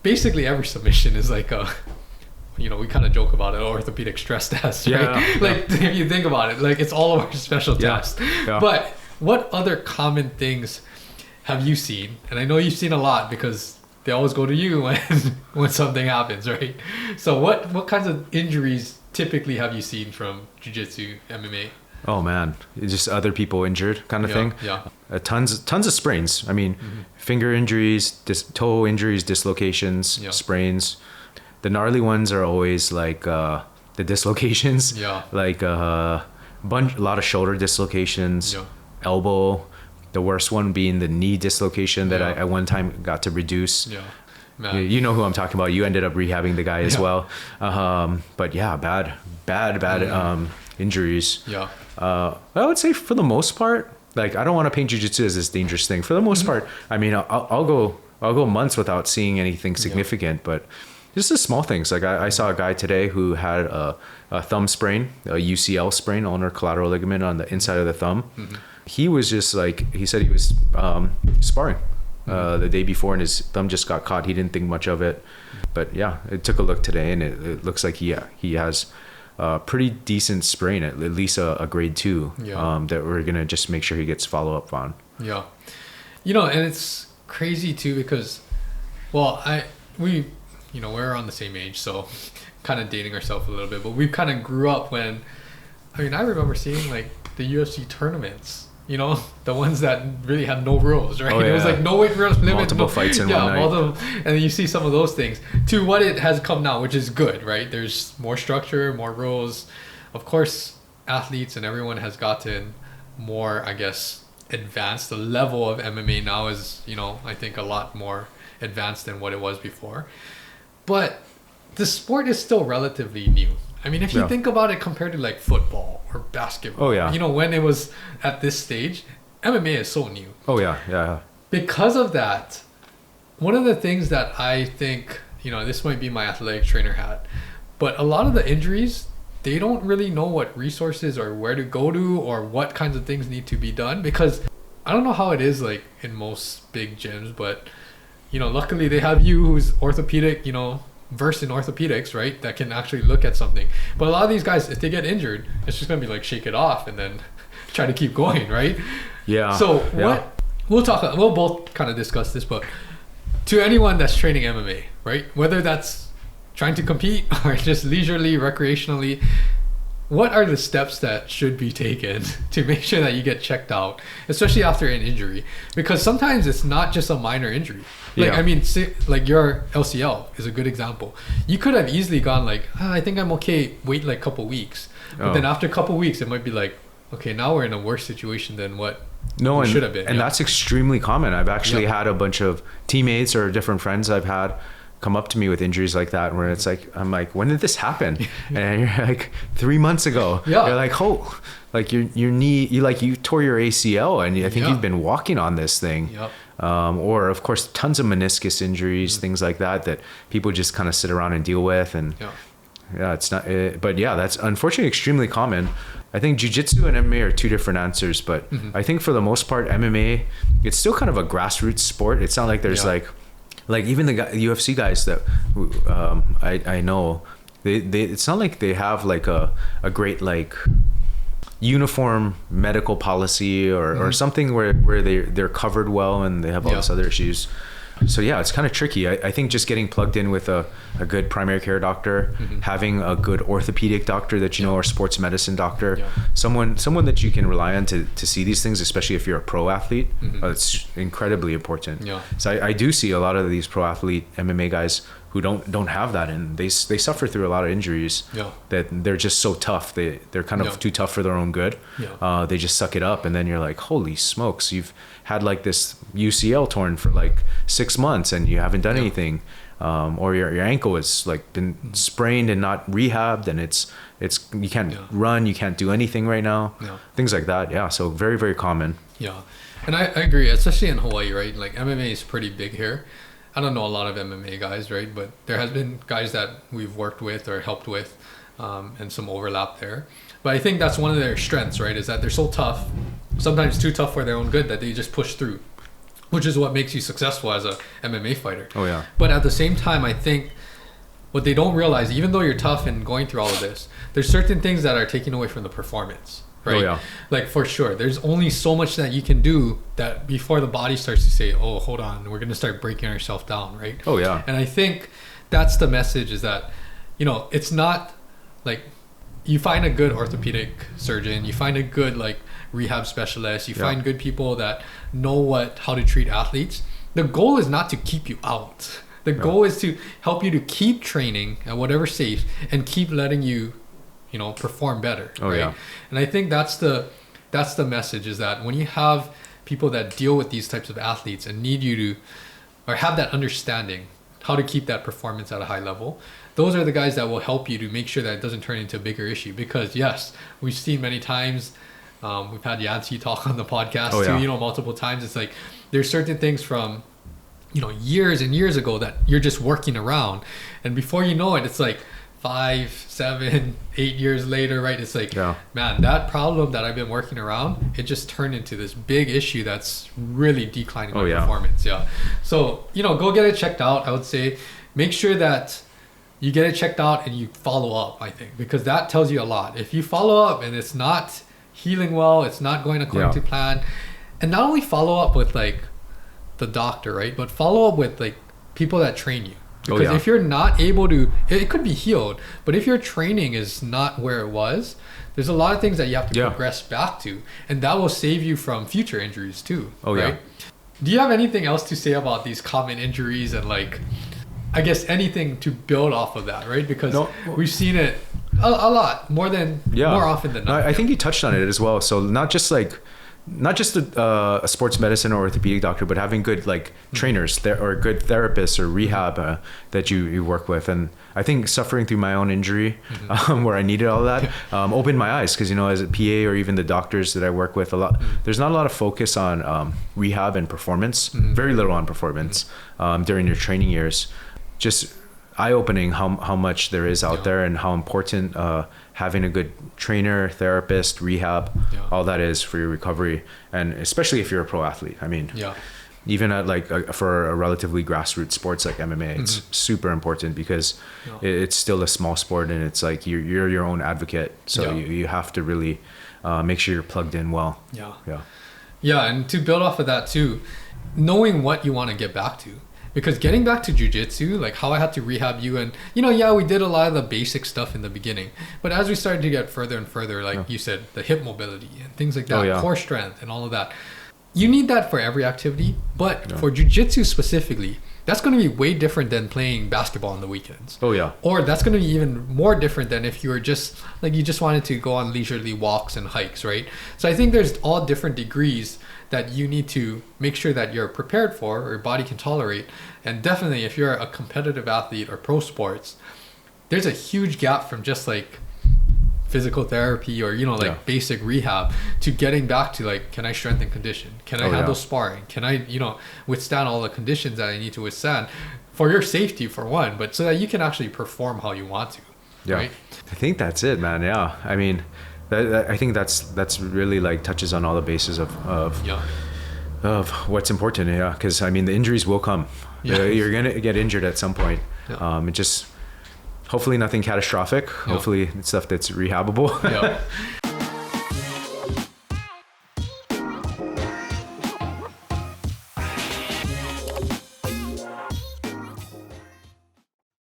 basically every submission is like a, you know, we kind of joke about it, orthopedic stress test, right? Yeah. Like if you think about it, like it's all of our special tests. Yeah. But what other common things have you seen? And I know you've seen a lot because they always go to you when something happens, right? So what kinds of injuries typically have you seen from jiu-jitsu, MMA? Oh man, it's just other people injured kind of thing. Yeah. Tons of sprains. I mean, finger injuries, toe injuries, dislocations, sprains. The gnarly ones are always like the dislocations. Yeah. Like a lot of shoulder dislocations, elbow. The worst one being the knee dislocation that I one time got to reduce. Yeah. Man. You know who I'm talking about. You ended up rehabbing the guy as well. But yeah, bad injuries. Yeah. I would say for the most part, like I don't want to paint jiu-jitsu as this dangerous thing. For the most part, I mean, I'll go months without seeing anything significant, but just the small things. Like I saw a guy today who had a thumb sprain, a UCL sprain, ulnar collateral ligament on the inside of the thumb. He was just like, he said he was sparring the day before and his thumb just got caught. He didn't think much of it, but yeah, it took a look today and it looks like he has a pretty decent sprain, at least a grade 2, that we're gonna just make sure he gets follow-up on. Yeah. You know, and it's crazy too because, well, we you know, we're around the same age, so kind of dating ourselves a little bit, but we kind of grew up when, I mean, I remember seeing like the UFC tournaments, you know, the ones that really had no rules, right? It was like no weight limit, multiple fights in one night. And then you see some of those things to what it has come now, which is good, right? There's more structure, more rules. Of course, athletes and everyone has gotten more, I guess, advanced. The level of MMA now is, you know, I think a lot more advanced than what it was before. But the sport is still relatively new. I mean, if you think about it compared to like football or basketball, you know, when it was at this stage, MMA is so new. Because of that, one of the things that I think, you know, this might be my athletic trainer hat, but a lot of the injuries, they don't really know what resources or where to go to or what kinds of things need to be done, because I don't know how it is like in most big gyms, but you know, luckily they have you who's orthopedic, you know, versed in orthopedics, right? That can actually look at something. But a lot of these guys, if they get injured, it's just gonna be like shake it off and then try to keep going, right? So we'll both kind of discuss this, but to anyone that's training MMA, right? Whether that's trying to compete or just leisurely, recreationally, what are the steps that should be taken to make sure that you get checked out, especially after an injury? Because sometimes it's not just a minor injury. Like, I mean, like your LCL is a good example. You could have easily gone like, I think I'm okay, wait like a couple weeks. But then after a couple weeks, it might be like, okay, now we're in a worse situation than what we should have been. And that's extremely common. I've actually had a bunch of teammates or different friends I've had come up to me with injuries like that, where it's like, I'm like, when did this happen? And you're like, 3 months ago. You're like, oh, like your knee, you tore your ACL, and I think you've been walking on this thing. Or of course, tons of meniscus injuries, things like that people just kind of sit around and deal with. And it's not, but yeah, that's unfortunately extremely common. I think jiu-jitsu and MMA are two different answers, but I think for the most part, MMA, it's still kind of a grassroots sport. It's not like there's like even the UFC guys that I know, they it's not like they have like a great like uniform medical policy or something where they're covered well and they have all this other issues. So yeah, it's kind of tricky. I think just getting plugged in with a good primary care doctor, having a good orthopedic doctor that you know, or sports medicine doctor, someone that you can rely on to see these things, especially if you're a pro athlete, it's incredibly important. So I do see a lot of these pro athlete MMA guys who don't have that, and they suffer through a lot of injuries that they're just so tough. They're kind of too tough for their own good. They just suck it up, and then you're like, holy smokes, you've had like this UCL torn for like 6 months and you haven't done anything, or your ankle is like been sprained and not rehabbed, and it's you can't run, you can't do anything right now, things like that. So very, very common. And I agree, especially in Hawaii, right? Like MMA is pretty big here. I don't know a lot of MMA guys, right? But there has been guys that we've worked with or helped with, and some overlap there. But I think that's one of their strengths, right? Is that they're so tough, sometimes too tough for their own good, that they just push through. which is what makes you successful as a MMA fighter. Oh yeah. But at the same time, I think what they don't realize, even though you're tough and going through all of this, there's certain things that are taken away from the performance, right? Oh yeah. Like for sure, there's only so much that you can do that before the body starts to say, oh, hold on, we're going to start breaking ourselves down, right? Oh yeah. And I think that's the message, is that, you know, it's not like you find a good orthopedic surgeon, you find a good like rehab specialist, you find good people that know how to treat athletes. The goal is not to keep you out. The goal is to help you to keep training at whatever stage and keep letting you, you know, perform better. Oh right? yeah. And I think that's the message, is that when you have people that deal with these types of athletes and need you to, or have that understanding how to keep that performance at a high level, those are the guys that will help you to make sure that it doesn't turn into a bigger issue. Because yes, we've seen many times, we've had Yancy talk on the podcast too, you know, multiple times. It's like there's certain things from, you know, years and years ago that you're just working around, and before you know it, it's like 5, 7, 8 years later, right? It's like, man, that problem that I've been working around, it just turned into this big issue that's really declining my performance. Yeah. So, you know, go get it checked out. I would say make sure that you get it checked out and you follow up, I think, because that tells you a lot. If you follow up and it's not healing well, it's not going according to plan, and not only follow up with like the doctor, right, but follow up with like people that train you. Because if you're not able to, it could be healed, but if your training is not where it was, there's a lot of things that you have to progress back to, and that will save you from future injuries too. Right? Do you have anything else to say about these common injuries and like, I guess anything to build off of that, right? Because we've seen it a lot more often than not. I think you touched on it as well. So not just a sports medicine or orthopedic doctor, but having good like trainers or good therapists or rehab that you work with. And I think suffering through my own injury, where I needed all that, opened my eyes, because, you know, as a PA or even the doctors that I work with, there's not a lot of focus on rehab and performance, very little on performance during your training years. Just eye-opening how much there is out there, and how important having a good trainer, therapist, rehab, all that is for your recovery, and especially if you're a pro athlete. I mean, even at like for a relatively grassroots sports like MMA, it's super important, because it's still a small sport, and it's like you're your own advocate, so you have to really make sure you're plugged in well. And to build off of that too, knowing what you want to get back to. Because getting back to jiu-jitsu, like how I had to rehab you, and, you know, we did a lot of the basic stuff in the beginning. But as we started to get further and further, like you said, the hip mobility and things like that, core strength and all of that, you need that for every activity. But for jiu-jitsu specifically, that's going to be way different than playing basketball on the weekends. Or that's going to be even more different than if you were just, like, you just wanted to go on leisurely walks and hikes, right? So I think there's all different degrees that you need to make sure that you're prepared for, or your body can tolerate. And definitely if you're a competitive athlete or pro sports, there's a huge gap from just like physical therapy or, you know, like basic rehab to getting back to like, can I strengthen condition? Can I handle sparring? Can I, you know, withstand all the conditions that I need to withstand for your safety, for one, but so that you can actually perform how you want to, right? I think that's it, man. I mean, I think that's really like touches on all the bases of what's important. Because I mean, the injuries will come. You're gonna get injured at some point. It just hopefully nothing catastrophic. Hopefully it's stuff that's rehabable.